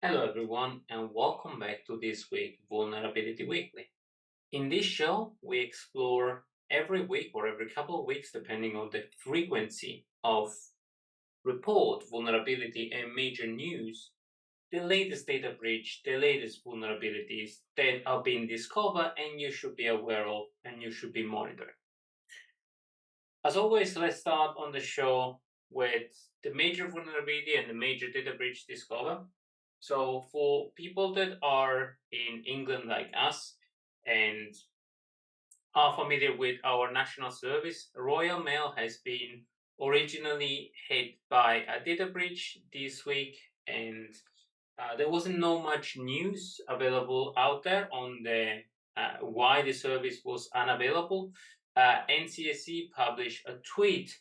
Hello everyone and welcome back to this week Vulnerability Weekly. In this show, we explore every week or every couple of weeks, depending on the frequency of report, vulnerability and major news, the latest data breach, the latest vulnerabilities that are being discovered and you should be aware of and you should be monitoring. As always, let's start on the show with the major vulnerability and the major data breach discovered. So for people that are in England like us and are familiar with our national service, Royal Mail has been originally hit by a data breach this week, and there wasn't much news available out there on the why the service was unavailable. NCSC published a tweet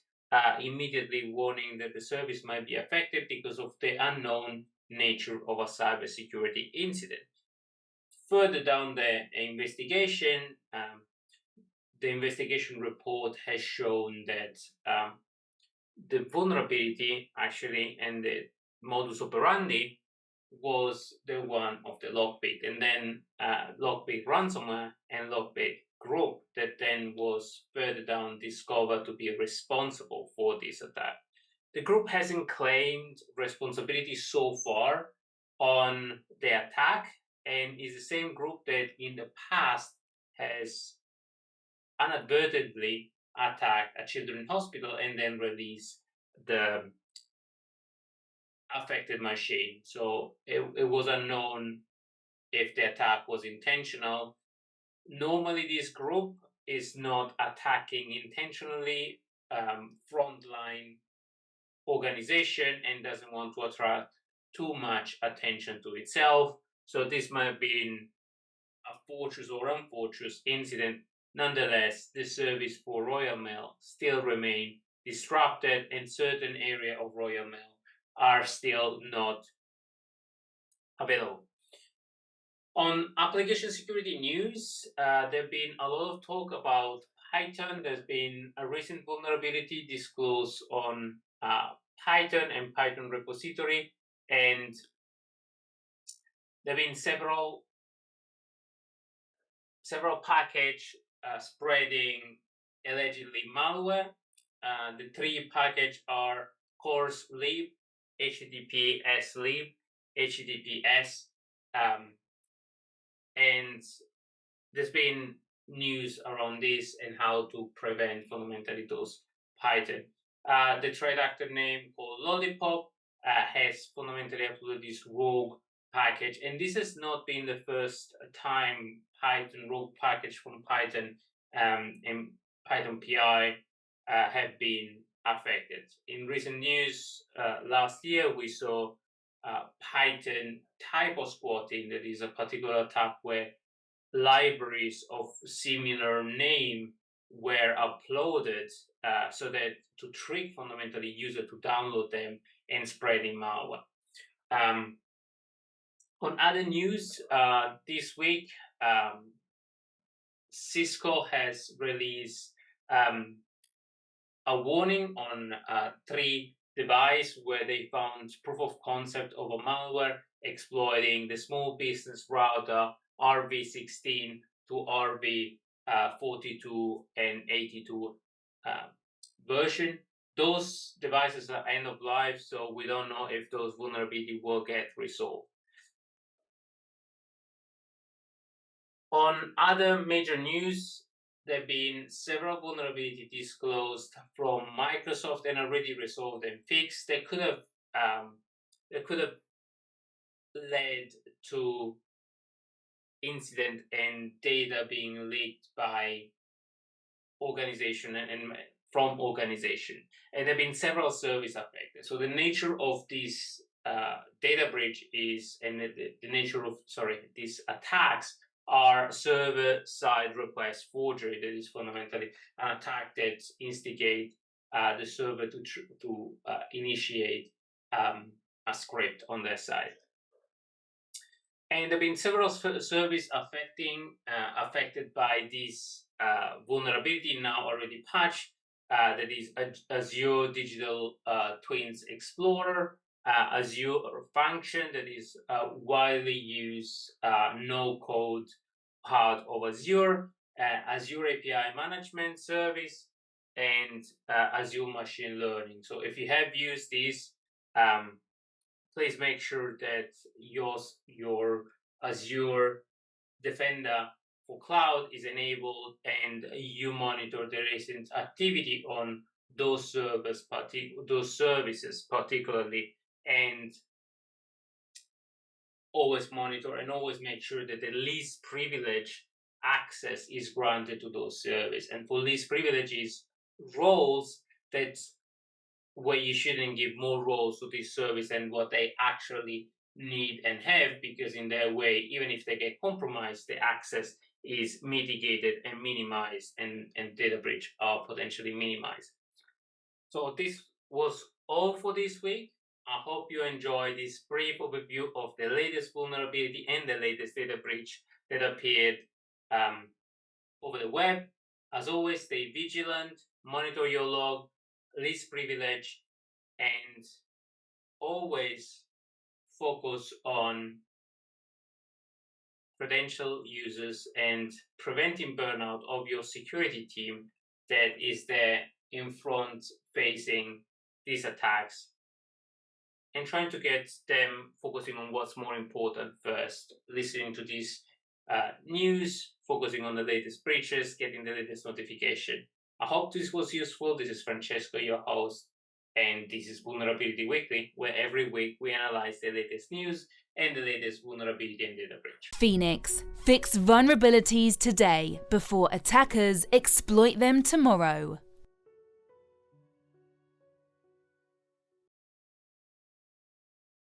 immediately warning that the service might be affected because of the unknown nature of a cybersecurity incident. Further down the investigation, the investigation report has shown that the vulnerability actually and the modus operandi was the one of the Lockbit, and then Lockbit ransomware and Lockbit group that then was further down discovered to be responsible for this attack. The group hasn't claimed responsibility so far on the attack and is the same group that in the past has inadvertently attacked a children's hospital and then released the affected machine. So it was unknown if the attack was intentional. Normally, this group is not attacking intentionally frontline organization and doesn't want to attract too much attention to itself. So this might have been a fortuitous or unfortuitous incident. Nonetheless, the service for Royal Mail still remain disrupted and certain area of Royal Mail are still not available. On application security news, there's been a lot of talk about Python. There's been a recent vulnerability disclosed on Python and Python repository, and there have been several package spreading allegedly malware. The three packages are course lib, https lib, https, and there's been news around this and how to prevent fundamentally those Python. The threat actor name called Lollipop has fundamentally uploaded this rogue package, and this has not been the first time Python rogue package from Python and Python PI have been affected. In recent news, last year we saw Python typo squatting, that is a particular attack where libraries of similar name were uploaded so that to trick fundamentally user to download them and spreading malware. On other news, this week, Cisco has released a warning on 3 devices where they found proof of concept of a malware exploiting the small business router RV16 to RV42 and 82 version. Those devices are end of life, so we don't know if those vulnerabilities will get resolved. On other major news, there have been several vulnerabilities disclosed from Microsoft and already resolved and fixed. They could have led to incident and data being leaked by organization and from organization. And there have been several services affected. So the nature of this data breach is, and the nature of, these attacks are server-side request forgery. That is fundamentally an attack that instigates the server to initiate a script on their side. And there have been several services affected by this vulnerability, now already patched. That is Azure Digital Twins Explorer, Azure function that is widely used no-code part of Azure, Azure API management service, and Azure machine learning. So if you have used these, please make sure that your Azure Defender for Cloud is enabled and you monitor the recent activity on those those services particularly, and always monitor and always make sure that the least privilege access is granted to those services. And for least privileges roles, that's where you shouldn't give more roles to this service than what they actually need and have, because in that way, even if they get compromised, the access is mitigated and minimized, and data breach are potentially minimized. So this was all for this week. I hope you enjoyed this brief overview of the latest vulnerability and the latest data breach that appeared over the web. As always, stay vigilant, monitor your log, least privilege, and always focus on credential users and preventing burnout of your security team that is there in front facing these attacks, and trying to get them focusing on what's more important first, listening to this news, focusing on the latest breaches, getting the latest notification. I hope this was useful. This is Francesco, your host, and this is Vulnerability Weekly, where every week we analyze the latest news and the latest vulnerability and data breach. Phoenix, fix vulnerabilities today before attackers exploit them tomorrow.